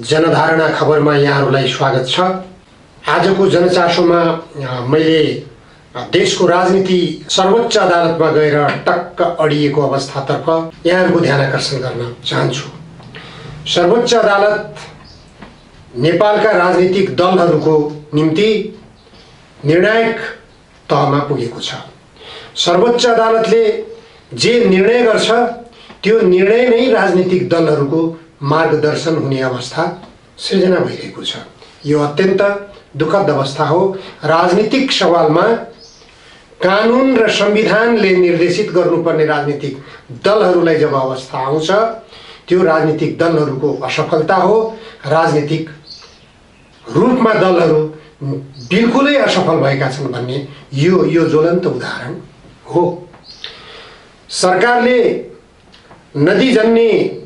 जनधारणा खबरमा यहाँहरूलाई स्वागत छ। आजको जनचासोमा मैले देशको राजनीति सर्वोच्च अदालतमा गएर टक्क अडिएको अवस्थातर्फ यहाँहरूको ध्यान आकर्षण गर्न चाहन्छु। सर्वोच्च अदालत नेपालका राजनीतिक दलहरूको निम्ति निर्णायक तहमा पुगेको छ। सर्वोच्च अदालतले जे निर्णय गर्छ त्यो निर्णय नै राजनीतिक दलहरूको मार्गदर्शन हुने अवस्था सृजना भइरहेको छ। यो अत्यन्त दुःखद अवस्था हो। राजनीतिक सवालमा कानुन र संविधानले निर्देशित गर्नुपर्ने राजनीतिक दलहरूलाई जब अवस्था आउँछ त्यो राजनीतिक दलहरूको असफलता हो। राजनीतिक रूपमा दलहरू बिल्कुलै असफल भएका छन् भन्ने यो ज्वलन्त उदाहरण हो। सरकारले नदीजन्य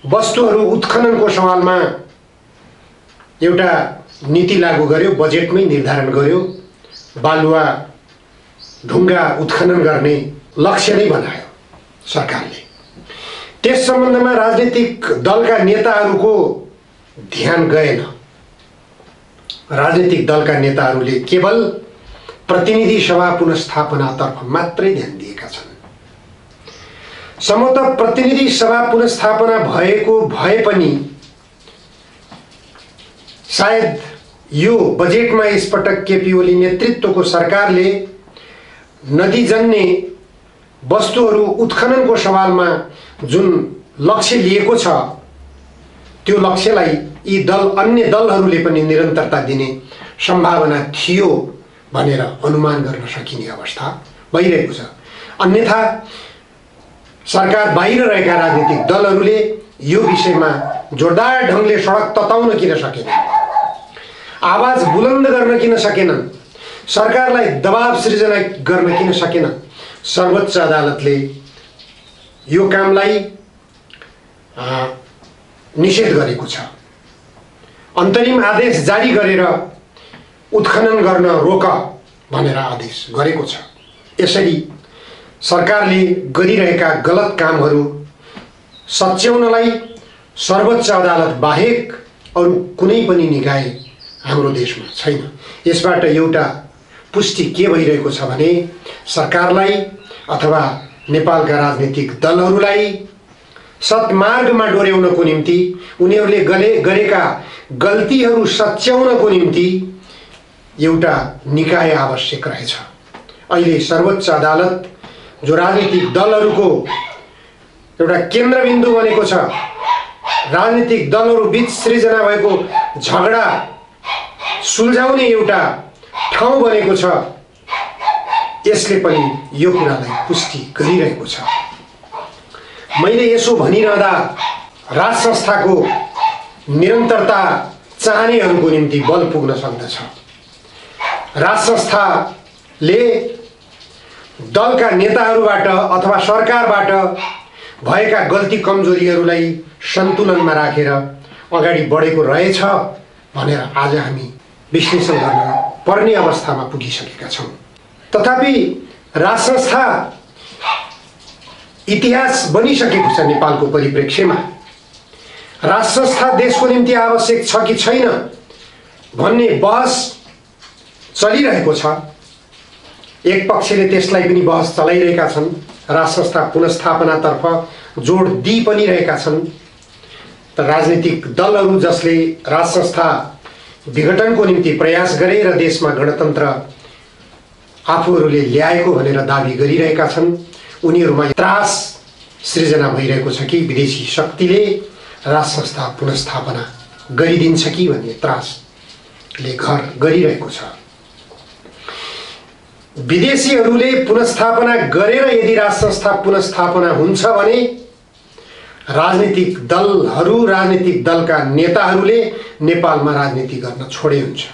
वस्तुहरू उत्खननको सवालमा एउटा नीति लागू गर्यो, बजेटमै निर्धारण गर्यो। बालुवा ढुङ्गा उत्खनन गर्ने लक्ष्य नै बनायो सरकारले। त्यस सम्बन्धमा राजनीतिक दलका नेताहरूको ध्यान गएन। राजनीतिक दलका नेताहरूले केवल प्रतिनिधि सभा पुनर्स्थापनातर्फ मात्रै ध्यान दिएका छन्। सम्भवतः प्रतिनिधि सभा पुनर्स्थापना भएको भए पनि सायद यो बजेटमा यसपटक केपी ओली नेतृत्वको सरकारले नदीजन्य वस्तुहरू उत्खननको सवालमा जुन लक्ष्य लिएको छ त्यो लक्ष्यलाई यी अन्य दलहरूले पनि निरन्तरता दिने सम्भावना थियो भनेर अनुमान गर्न सकिने अवस्था भइरहेको छ। अन्यथा सरकार बाहिर रहेका राजनीतिक दलहरूले यो विषयमा जोरदार ढङ्गले सडक तताउन किन सकेनन्, आवाज बुलन्द गर्न किन सकेनन्, सरकारलाई दबाव सृजना गर्न किन सकेनन्। सर्वोच्च अदालतले यो कामलाई निषेध गरेको छ। अन्तरिम आदेश जारी गरेर उत्खनन गर्न रोक भनेर आदेश गरेको छ। यसरी सरकारले गरिरहेका गलत कामहरू सच्याउनलाई सर्वोच्च अदालत बाहेक अरू कुनै पनि निकाय हाम्रो देशमा छैन। यसबाट एउटा पुष्टि के भइरहेको छ भने सरकारलाई अथवा नेपालका राजनीतिक दलहरूलाई सत्मार्गमा डोर्याउनको निम्ति, उनीहरूले गरेका गल्तीहरू सच्याउनको निम्ति एउटा निकाय आवश्यक रहेछ। अहिले सर्वोच्च अदालत जो राजनीतिक दलहरूको एउटा केन्द्रबिन्दु बनेको छ, राजनीतिक दलहरू बीच सृजना भएको झगडा सुल्झाउने एउटा ठाउँ बनेको छ, यसले पनि यो कुरालाई पुष्टि गरिरहेको छ। मैले यसो भनिरहँदा राज संस्थाको निरन्तरता चाहनेहरूको निम्ति बल पुग्न सक्दछ। राज संस्थाले दलका नेताहरूबाट अथवा सरकारबाट भएका गल्ती कमजोरीहरूलाई सन्तुलनमा राखेर अगाडि बढेको रहेछ भनेर आज हामी विश्लेषण गर्न पर्ने अवस्थामा पुगिसकेका छौँ। तथापि राज संस्था इतिहास बनिसकेको छ। नेपालको परिप्रेक्ष्यमा राज संस्था देशको निम्ति आवश्यक छ कि छैन भन्ने बहस चलिरहेको छ। एक पक्षले त्यसलाई पनि बहस चलाइरहेका छन्, राज संस्था पुनर्स्थापनातर्फ जोड दिइ पनि रहेका छन्। त राजनीतिक दलहरू जसले राज संस्था विघटनको निम्ति प्रयास गरे र देशमा गणतन्त्र आफूहरूले ल्याएको भनेर दाबी गरिरहेका छन्, उनीहरूमा त्रास सृजना भइरहेको छ कि विदेशी शक्तिले राज संस्था पुनर्स्थापना गरिदिन्छ कि भन्ने त्रासले घर गरिरहेको छ। विदेशीहरूले पुनर्स्थापना गरेर यदि राज संस्था पुनर्स्थापना हुन्छ भने राजनीतिक दलहरू, राजनीतिक दलका नेताहरूले नेपालमा राजनीति गर्न छोडे हुन्छ।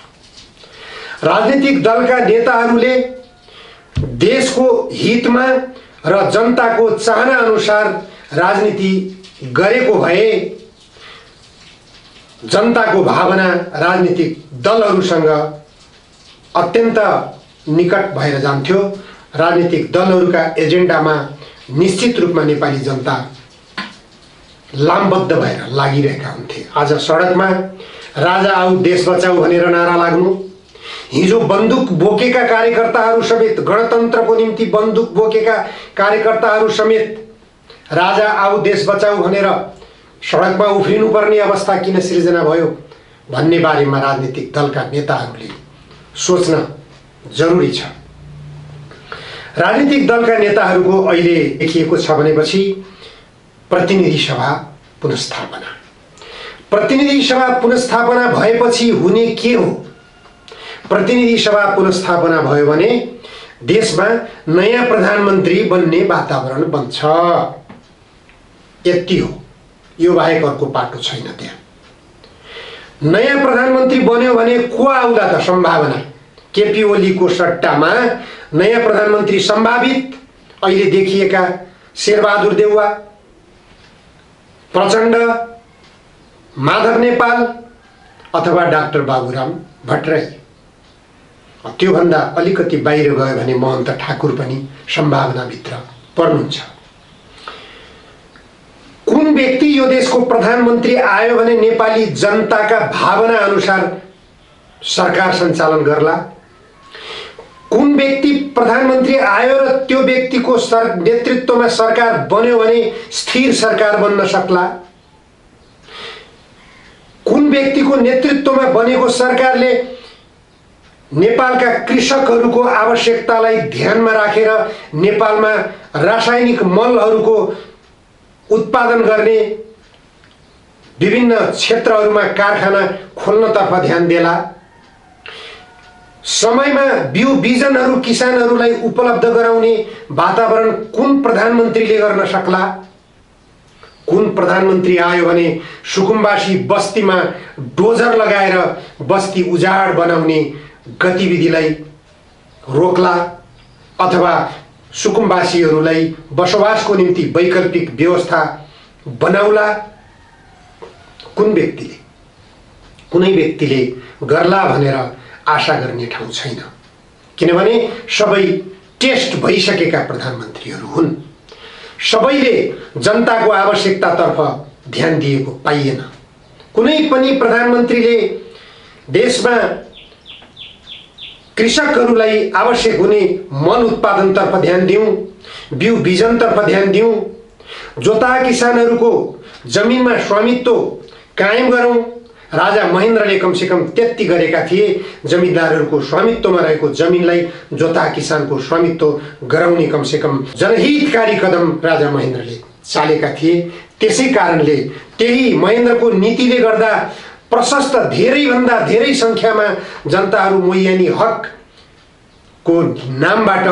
राजनीतिक दलका नेताहरूले देशको हितमा र जनताको चाहना अनुसार राजनीति गरेको भए जनताको भावना राजनीतिक दलहरूसँग अत्यन्त निकट भएर जान्थ्यो। राजनीतिक दलहरूका एजेन्डामा निश्चित रूपमा नेपाली जनता लामबद्ध भएर लागिरहेका हुन्थे। आज सडकमा राजा आऊ देश बचाऊ भनेर नारा लाग्नु, हिजो बन्दुक बोकेका कार्यकर्ताहरू समेत, गणतन्त्रको निम्ति बन्दुक बोकेका कार्यकर्ताहरू समेत राजा आऊ देश बचाऊ भनेर सडकमा उफ्रिनु पर्ने अवस्था किन सिर्जना भयो भन्ने बारेमा राजनीतिक दलका नेताहरूले सोच्न जरुरी छ। राजनीतिक दलका नेताहरूको अहिले देखिएको छ भनेपछि प्रतिनिधि सभा पुनर्स्थापना। प्रतिनिधि सभा पुनर्स्थापना भएपछि हुने के हो? प्रतिनिधि सभा पुनर्स्थापना भयो भने देशमा नयाँ प्रधानमन्त्री बन्ने वातावरण बन्छ, यति हो। यो बाहेक अर्को पाटो छैन त्यहाँ। नयाँ प्रधानमन्त्री बन्यो भने को आउला त? सम्भावना केपी ओलीको सट्टामा नयाँ प्रधानमन्त्री सम्भावित अहिले देखिएका शेरबहादुर देउवा, प्रचण्ड, माधव नेपाल अथवा डाक्टर बाबुराम भट्टराई। त्योभन्दा अलिकति बाहिर गयो भने महन्त ठाकुर पनि सम्भावनाभित्र पर्नुहुन्छ। कुन व्यक्ति यो देशको प्रधानमन्त्री आयो भने नेपाली जनताका भावना अनुसार सरकार सञ्चालन गर्ला? कुन व्यक्ति प्रधानमन्त्री आयो र त्यो व्यक्तिको नेतृत्वमा सरकार बन्यो भने स्थिर सरकार बन्न सक्ला? कुन व्यक्तिको नेतृत्वमा बनेको सरकारले नेपालका कृषकहरूको आवश्यकतालाई ध्यानमा राखेर नेपालमा रासायनिक मलहरूको उत्पादन गर्ने विभिन्न क्षेत्रहरूमा कारखाना खोल्नतर्फ ध्यान देला? समयमा बिउ बिजनहरू किसानहरूलाई उपलब्ध गराउने वातावरण कुन प्रधानमन्त्रीले गर्न सक्ला? कुन प्रधानमन्त्री आयो भने सुकुम्बासी बस्तीमा डोजर लगाएर बस्ती उजाड बनाउने गतिविधिलाई रोक्ला अथवा सुकुम्बासीहरूलाई बसोबासको निम्ति वैकल्पिक व्यवस्था बनाउला? कुन व्यक्तिले, कुनै व्यक्तिले गर्ला भनेर आशा गर्ने ठाउँ छैन, किनभने सबै टेस्ट भइसकेका प्रधानमन्त्रीहरू हुन्। सबैले जनताको आवश्यकतातर्फ ध्यान दिएको पाइएन। कुनै पनि प्रधानमन्त्रीले देशमा कृषकहरूलाई आवश्यक हुने मल उत्पादनतर्फ ध्यान दिउँ, बिउ बिजनतर्फ ध्यान दिउँ, जोता किसानहरूको जमिनमा स्वामित्व कायम गरौँ। राजा महेन्द्रले कमसेकम त्यति गरेका थिए, जमिनदारहरूको स्वामित्वमा रहेको जमिनलाई जोता किसानको स्वामित्व गराउने कमसेकम जनहितकारी कदम राजा महेन्द्रले चालेका थिए। त्यसै कारणले त्यही महेन्द्रको नीतिले गर्दा प्रशस्त धेरैभन्दा धेरै संख्यामा जनताहरू मोयानी हकको नामबाट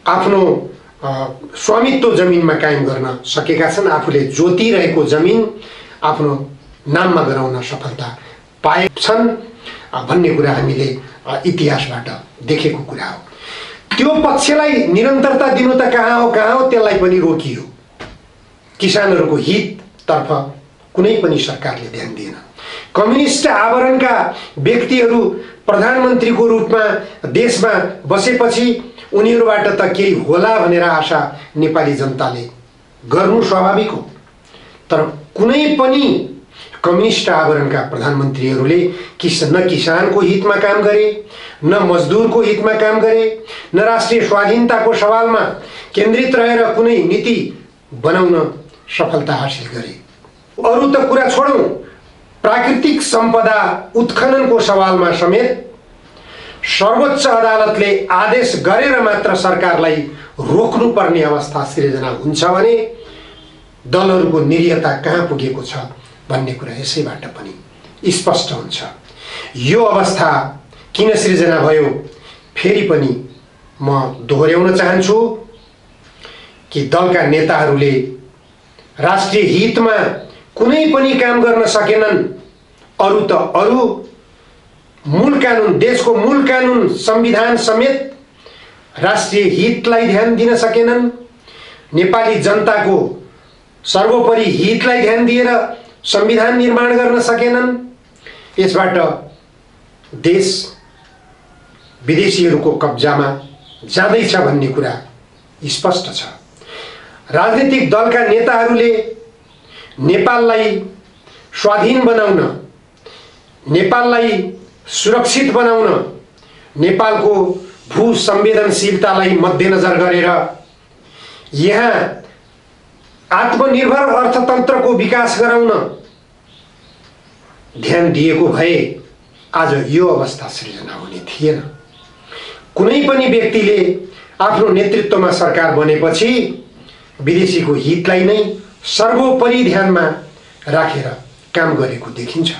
आफ्नो स्वामित्व जमिनमा कायम गर्न सकेका छन्। आफूले जोतिरहेको जमिन आफ्नो नाममा गराउन सफलता पाएछन् भन्ने कुरा हामीले इतिहासबाट देखेको कुरा हो। त्यो पक्षलाई निरन्तरता दिनु त कहाँ हो, त्यसलाई पनि रोकियो। किसानहरूको हिततर्फ कुनै पनि सरकारले ध्यान दिएन। कम्युनिस्ट आवरणका व्यक्तिहरू प्रधानमन्त्रीको रूपमा देशमा बसेपछि उनीहरूबाट त केही होला भनेर आशा नेपाली जनताले गर्नु स्वाभाविक हो। तर कुनै पनि कम्युनिस्ट आवरणका प्रधानमन्त्रीहरूले न किसानको हितमा काम गरे, न मजदुरको हितमा काम गरे, न राष्ट्रिय स्वाधीनताको सवालमा केन्द्रित रहेर कुनै नीति बनाउन सफलता हासिल गरे। अरू त कुरा छोडौँ, प्राकृतिक सम्पदा उत्खननको सवालमा समेत सर्वोच्च अदालतले आदेश गरेर मात्र सरकारलाई रोक्नुपर्ने अवस्था सिर्जना हुन्छ भने दलहरूको निरीहता कहाँ पुगेको छ भन्ने कुरा यसैबाट पनि स्पष्ट हुन्छ। यो अवस्था किन सिर्जना भयो फेरि पनि म दोहोर्याउन चाहन्छु कि दलका नेताहरूले राष्ट्रिय हितमा कुनै पनि काम गर्न सकेनन्। अरू त अरू, मूल कानुन, देशको मूल कानुन संविधान समेत राष्ट्रिय हितलाई ध्यान दिन सकेनन्। नेपाली जनताको सर्वोपरि हितलाई ध्यान दिएर संविधान निर्माण गर्न सकेनन्। यसबाट देश विदेशीहरूको कब्जामा जाँदैछ भन्ने कुरा स्पष्ट छ। राजनीतिक दलका नेताहरूले नेपाललाई स्वाधीन बनाउन, नेपाललाई सुरक्षित बनाउन, नेपालको भू संवेदनशीलतालाई मध्यनजर गरेर यहाँ आत्मनिर्भर अर्थतन्त्रको विकास गराउन ध्यान दिएको भए आज यो अवस्था सृजना हुने थिएन। कुनै पनि व्यक्तिले आफ्नो नेतृत्वमा सरकार बनेपछि विदेशीको हितलाई नै सर्वोपरि ध्यानमा राखेर काम गरेको देखिन्छ।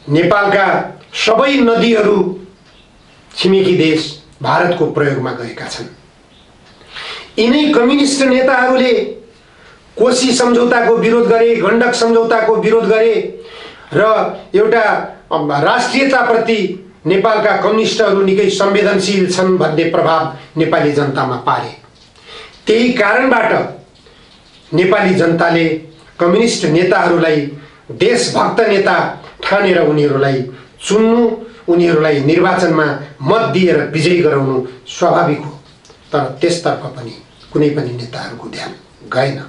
नेपालका सबै नदीहरू छिमेकी देश भारतको प्रयोगमा गएका छन्। यिनै कम्युनिस्ट नेताहरूले कोशी सम्झौताको विरोध गरे, गण्डक सम्झौताको विरोध गरे र एउटा राष्ट्रियताप्रति नेपालका कम्युनिस्टहरू निकै संवेदनशील छन् भन्ने प्रभाव नेपाली जनतामा पारे। त्यही कारणबाट नेपाली जनताले कम्युनिस्ट नेताहरूलाई देशभक्त नेता ठानेर उनीहरूलाई चुन्नु, उनीहरूलाई निर्वाचनमा मत दिएर विजयी गराउनु स्वाभाविक हो। तर त्यसतर्फ पनि कुनै पनि नेताहरूको ध्यान गएन।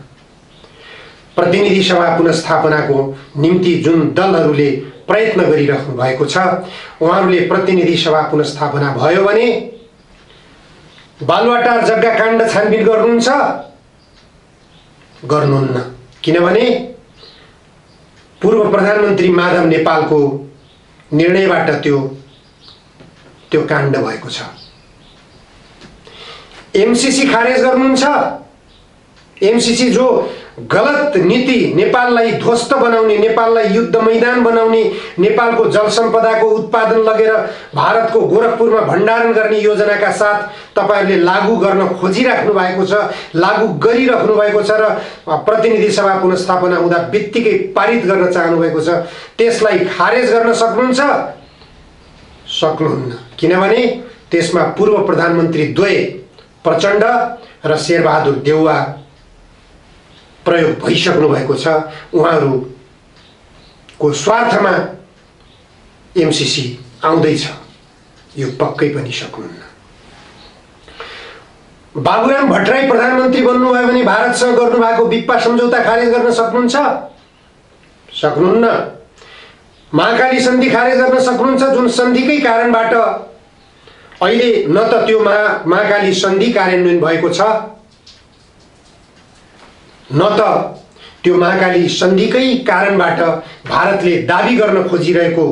प्रतिनिधि सभा पुनर्स्थापनाको निम्ति जुन दलहरूले प्रयत्न गरिरहनु भएको छ, उहाँहरूले प्रतिनिधि सभा पुनर्स्थापना भयो भने बालुवाटार जग्गा काण्ड छानबिन गर्नुहुन्छ? गर्नुहुन्न। किनभने पूर्व प्रधानमन्त्री माधव नेपालको निर्णयबाट त्यो काण्ड भएको छ। एमसीसी खारेज गर्नुहुन्छ? एमसीसी जो गलत नीति, नेपाललाई ध्वस्त बनाउने, नेपाललाई युद्ध मैदान बनाउने, नेपालको जल सम्पदाको उत्पादन लगेर भारतको गोरखपुरमा भण्डारण गर्ने योजनाका साथ तपाईहरूले लागू गर्न खोजिराख्नु भएको छ, लागू गरिराख्नु भएको छ र प्रतिनिधि सभा पुनर्स्थापना हुँदा बित्तिकै पारित गर्न चाहनु भएको छ, त्यसलाई खारेज गर्न सक्नुहुन्छ? सक्नुहुन्न। किनभने त्यसमा पूर्व प्रधानमन्त्री द्वय प्रचण्ड र शेरबहादुर देउवा प्रयोग भइसक्नु भएको छ। उहाँहरूको स्वार्थमा एमसीसी आउँदैछ, यो पक्कै पनि सक्नुहुन्न। बाबुराम भट्टराई प्रधानमन्त्री बन्नुभयो भने भारतसँग गर्नुभएको विप्पा सम्झौता खारेज गर्न सक्नुहुन्छ? सक्नुहुन्न। महाकाली सन्धि खारेज गर्न सक्नुहुन्छ, जुन सन्धिकै कारणबाट अहिले न त त्यो महाकाली सन्धि कार्यान्वयन भएको छ, न त त्यो महाकाली सन्धिकै कारणबाट भारतले दाबी गर्न खोजिरहेको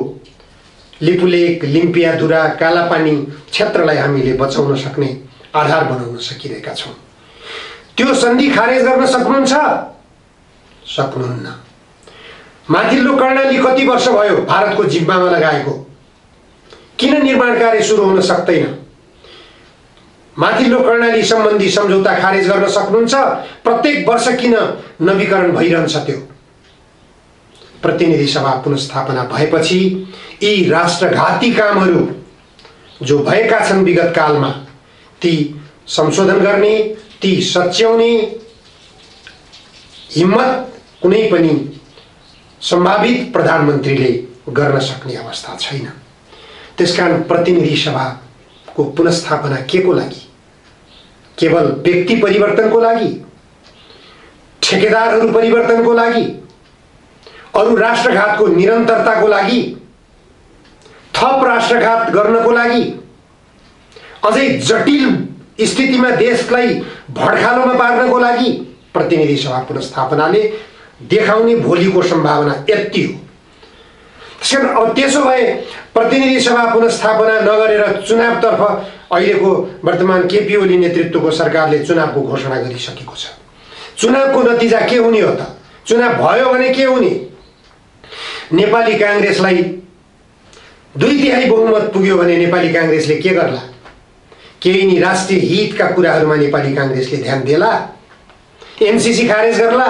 लिपुलेक, लिम्पियाधुरा, कालापानी क्षेत्रलाई हामीले बचाउन सक्ने आधार बनाउन सकिरहेका छौँ। त्यो सन्धि खारेज गर्न सक्नुहुन्छ? सक्नुहुन्न। माथिल्लो कर्णाली कति वर्ष भयो भारतको जिम्मामा लगाएको? किन निर्माण कार्य सुरु हुन सक्दैन? माथिल्लो कर्णाली सम्बन्धी सम्झौता खारेज गर्न सक्नुहुन्छ? प्रत्येक वर्ष किन नवीकरण भइरहन्छ? त्यो प्रतिनिधि सभा पुनर्स्थापना भएपछि यी राष्ट्रघाती कामहरू जो भएका छन् विगत कालमा, ती संशोधन गर्ने, ती सच्याउने हिम्मत कुनै पनि सम्भावित प्रधानमन्त्रीले गर्न सक्ने अवस्था छैन। त्यसकारण प्रतिनिधि सभाको पुनर्स्थापना के को लागि? केवल व्यक्ति परिवर्तनको लागि, ठेकेदारहरू परिवर्तनको लागि, अरू राष्ट्रघातको निरन्तरताको लागि, थप राष्ट्रघात गर्नको लागि, अझै जटिल स्थितिमा देशलाई भड्खालोमा पार्नको लागि प्रतिनिधि सभा पुनर्स्थापनाले देखाउने भोलिको सम्भावना यति हो। त्यसकारण अब त्यसो भए प्रतिनिधि सभा पुनर्स्थापना नगरेर चुनावतर्फ अहिलेको वर्तमान केपी ओली नेतृत्वको सरकारले चुनावको घोषणा गरिसकेको छ। चुनावको नतिजा के हुने हो त? चुनाव भयो भने के हुने? नेपाली कांग्रेसलाई 2/3 बहुमत पुग्यो भने नेपाली कांग्रेसले के गर्ला? केही नि राष्ट्रिय हितका कुराहरूमा नेपाली कांग्रेसले ध्यान देला? एमसीसी खारेज गर्ला?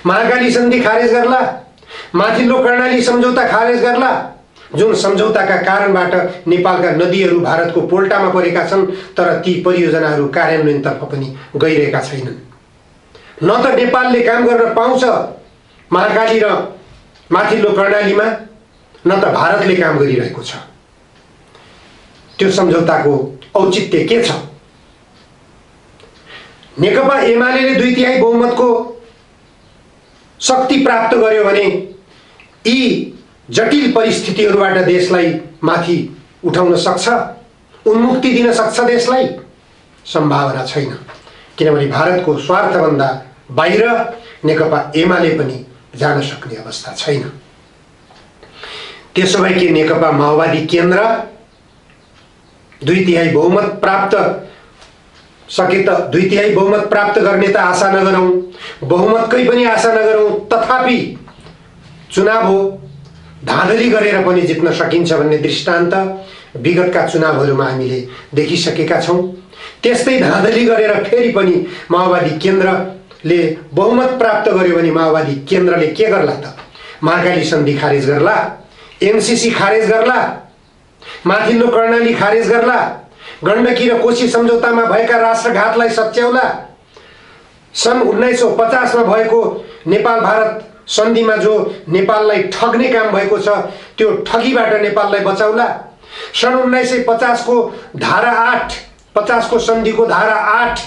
महाकाली सन्धि खारेज गर्ला? माथिल्लो कर्णाली सम्झौता खारेज गर्ला? जुन सम्झौताका कारणबाट नेपालका नदीहरू भारतको पोल्टामा परेका छन्, तर ती परियोजनाहरू कार्यान्वयनतर्फ पनि गइरहेका छैनन्। न त नेपालले काम गर्न पाउँछ महाकाली र माथिल्लो कर्णालीमा, न त भारतले काम गरिरहेको छ। त्यो सम्झौताको औचित्य के छ? नेकपा एमाले 2/3 बहुमतको शक्ति प्राप्त गर्यो भने यी जटिल परिस्थितिहरूबाट देशलाई माथि उठाउन सक्छ, उन्मुक्ति दिन सक्छ देशलाई? सम्भावना छैन, किनभने भारतको स्वार्थभन्दा बाहिर नेकपा एमाले पनि जान सक्ने अवस्था छैन। त्यसो भए के नेकपा माओवादी केन्द्र 2/3 बहुमत प्राप्त सके त 2/3 बहुमत प्राप्त गर्ने त आशा नगरौं, बहुमतकै पनि आशा नगरौं, तथापि चुनाव हो, धाँधली गरेर पनि जित्न सकिन्छ भन्ने दृष्टान्त विगतका चुनावहरूमा हामीले देखिसकेका छौं। त्यस्तै धाँधली गरेर फेरि पनि माओवादी केन्द्रले बहुमत प्राप्त गर्यो भने माओवादी केन्द्रले के गर्ला त? महाकाली सन्धि खारेज गर्ला, एमसीसी खारेज गर्ला, माथिल्लो कर्णाली खारेज गर्ला, गण्डकी र कोशी सम्झौतामा भएका राष्ट्रघातलाई सच्याउला, सन् 1950 मा भएको नेपाल भारत सन्धिमा जो नेपाललाई ठग्ने काम भएको छ त्यो ठगीबाट नेपाललाई बचाउला, सन् 1950 को धारा 8 50 को सन्धिको धारा 8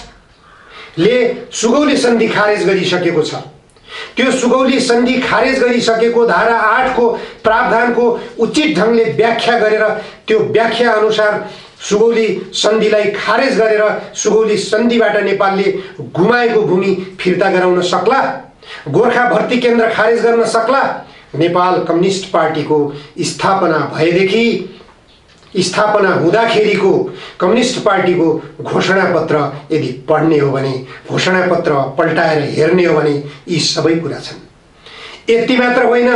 ले सुगौली सन्धि खारेज गरिसकेको छ। त्यो सुगौली सन्धि खारेज गरिसकेको धारा 8 को प्रावधानको उचित ढंगले व्याख्या गरेर त्यो व्याख्या अनुसार सुगौली सन्धिलाई खारेज गरेर सुगौली सन्धिबाट नेपालले गुमाएको भूमि फिर्ता गराउन सक्ला, गोर्खा भर्ती केन्द्र खारेज गर्न सक्ला। नेपाल कम्युनिस्ट पार्टीको स्थापना भएदेखि स्थापना हुँदाखेरिको कम्युनिस्ट पार्टीको घोषणापत्र यदि पढ्ने हो भने, घोषणापत्र पल्टाएर हेर्ने हो भने यी सबै कुरा छन्। यति मात्र होइन,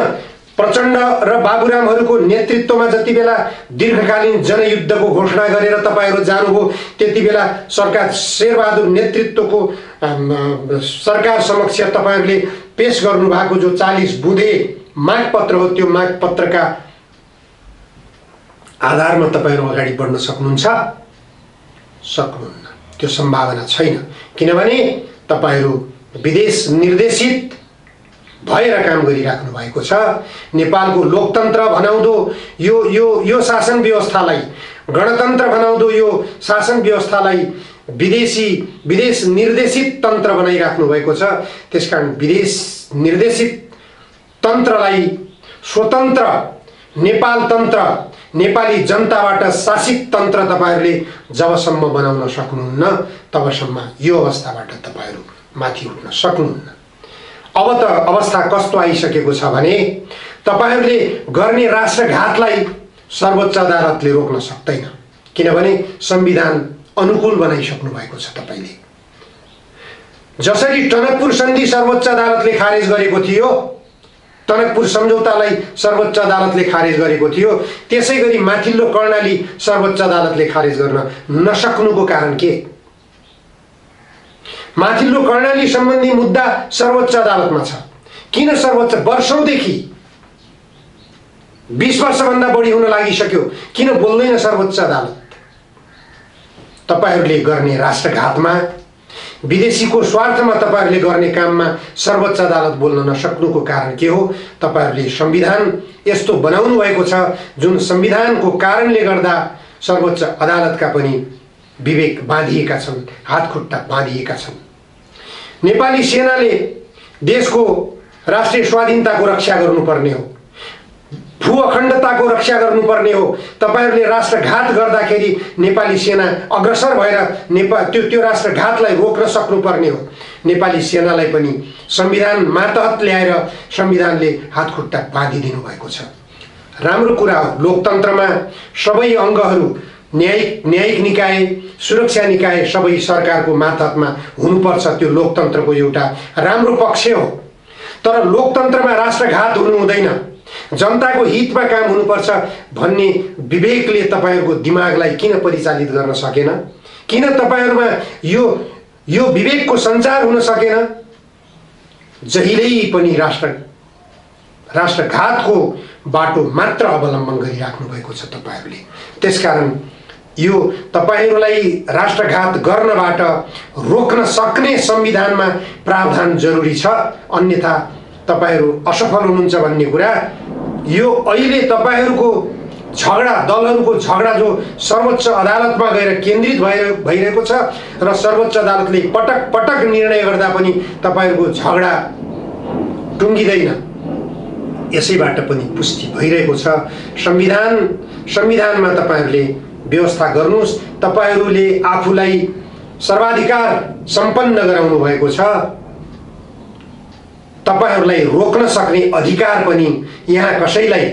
प्रचण्ड र बाबुरामहरूको नेतृत्वमा जति बेला दीर्घकालीन जनयुद्धको घोषणा गरेर तपाईहरु जानुभयो, त्यति बेला सरकार शेरबहादुर नेतृत्वको सरकार समक्ष तपाईहरुले पेश गर्नुभएको जो 40 बुँदे मागपत्र हो, त्यो मागपत्रका आधारमा तपाईहरु अगाडि बढ्न सक्नुहुन्छ? सक्नुहुन्न। त्यो सम्भावना छैन, किनभने तपाईहरु विदेश निर्देशित भएर काम गरिराख्नु भएको छ। नेपालको लोकतन्त्र भनाउँदो यो शासन व्यवस्थालाई, गणतन्त्र भनाउँदो यो शासन व्यवस्थालाई विदेश निर्देशित तन्त्र बनाइराख्नु भएको छ। त्यसकारण विदेश निर्देशित तन्त्रलाई स्वतन्त्र नेपाल तन्त्र, नेपाली जनताबाट शासित तन्त्र तपाईहरुले जबसम्म बनाउन सक्नुहुन्न, तबसम्म यो अवस्थाबाट तपाईहरु माथि उठ्न सक्नुहुन्न। अब त अवस्था कस्तो आइसकेको छ भने तपाईहरुले गर्ने राष्ट्रघातलाई सर्वोच्च अदालतले रोक्न सक्दैन, किनभने संविधान अनुकूल बनाइसक्नु भएको छ। तपाईले जसरी टनकपुर सन्धि सर्वोच्च अदालतले खारेज गरेको थियो, टनकपुर सम्झौतालाई सर्वोच्च अदालतले खारेज गरेको थियो, त्यसैगरी माथिल्लो कर्णाली सर्वोच्च अदालतले खारेज गर्न नसक्नुको कारण के? माथिल्लो कर्णाली सम्बन्धी मुद्दा सर्वोच्च अदालतमा छ। किन सर्वोच्च वर्षौंदेखि 20 वर्षभन्दा बढी हुन लागिसक्यो, किन बोल्दैन सर्वोच्च अदालत? तपाईहरुले गर्ने राष्ट्रघातमा, विदेशीको स्वार्थमा तपाईहरुले गर्ने काममा सर्वोच्च अदालत बोल्न नसक्नुको कारण के हो? तपाईहरुले संविधान यस्तो बनाउनु भएको छ जुन संविधानको कारणले गर्दा सर्वोच्च अदालतका पनि विवेक बाँधिएका छन्, हातखुट्टा बाँधिएका छन्। नेपाली सेनाले देशको राष्ट्रिय स्वाधीनताको रक्षा गर्नुपर्ने हो, भू अखण्डताको रक्षा गर्नुपर्ने हो। तपाईहरुले राष्ट्रघात गर्दाखेरि नेपाली सेना अग्रसर भएर त्यो राष्ट्रघातलाई रोक्न सक्नुपर्ने हो। नेपाली सेनालाई पनि संविधान मातहत ल्याएर संविधानले हातखुट्टा बाँधिदिनु भएको छ। राम्रो कुरा हो, लोकतन्त्रमा सबै अंगहरू, न्यायिक निकाय, सुरक्षा निकाय सबै सरकारको मातहतमा हुनुपर्छ। त्यो लोकतन्त्रको एउटा राम्रो पक्ष हो। तर लोकतन्त्रमा राष्ट्रघात हुनु हुँदैन, जनताको हितमा काम हुनुपर्छ भन्ने विवेकले तपाईहरुको दिमागलाई किन परिचालित गर्न सकेन? किन तपाईहरुमा यो विवेकको सञ्चार हुन सकेन? जहिल्यै पनि राष्ट्रघातको बाटो मात्र अवलम्बन गरिराख्नु भएको छ तपाईहरुले। त्यसकारण यो तपाईहरुलाई राष्ट्रघात गर्नबाट रोक्न सक्ने संविधानमा प्रावधान जरुरी छ, अन्यथा तपाईहरु असफल हुनुहुन्छ भन्ने कुरा। यो अहिले तपाईहरुको झगडा, दलहरुको झगडा जो सर्वोच्च अदालतमा गएर केन्द्रित भइरहेको छ र सर्वोच्च अदालतले पटक पटक निर्णय गर्दा पनि तपाईहरुको झगडा टुङ्गिँदैन, यसैबाट पनि पुष्टि भइरहेको छ। संविधानमा तपाईहरूले व्यवस्था गर्नुहोस्। तपाईहरूले आफूलाई सर्वाधिकार सम्पन्न गराउनु भएको छ। तपाईहरूलाई रोक्न सक्ने अधिकार पनि यहाँ कसैलाई,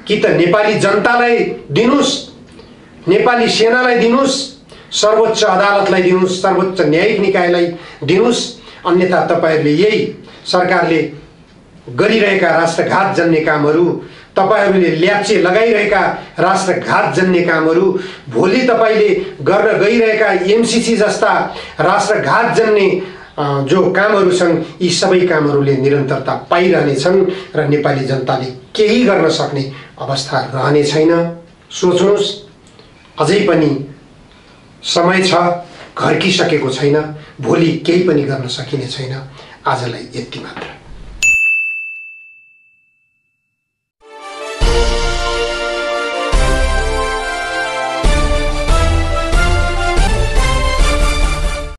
कि त नेपाली जनतालाई दिनुस्, नेपाली सेनालाई दिनुस्, सर्वोच्च अदालतलाई दिनुस्, सर्वोच्च न्यायिक निकायलाई दिनुस्। अन्यथा तपाईहरूले यही सरकारले गरिरहेका राष्ट्रघात जन्ने कामहरू, तपाईहरूले ल्याप्चे लगाइरहेका राष्ट्रघात जन्ने कामहरू, भोलि तपाईले गर्न गइरहेका एमसीसी जस्ता राष्ट्रघात जन्ने जो कामहरू छन्, यी सबै कामहरूले निरन्तरता पाइरहनेछन् र नेपाली जनताले केही गर्न सक्ने अवस्था रहने छैन। सोच्नुहोस्, अझै पनि समय छ, घर्किसकेको छैन, भोलि केही पनि गर्न सकिने छैन। आजलाई यति मात्र।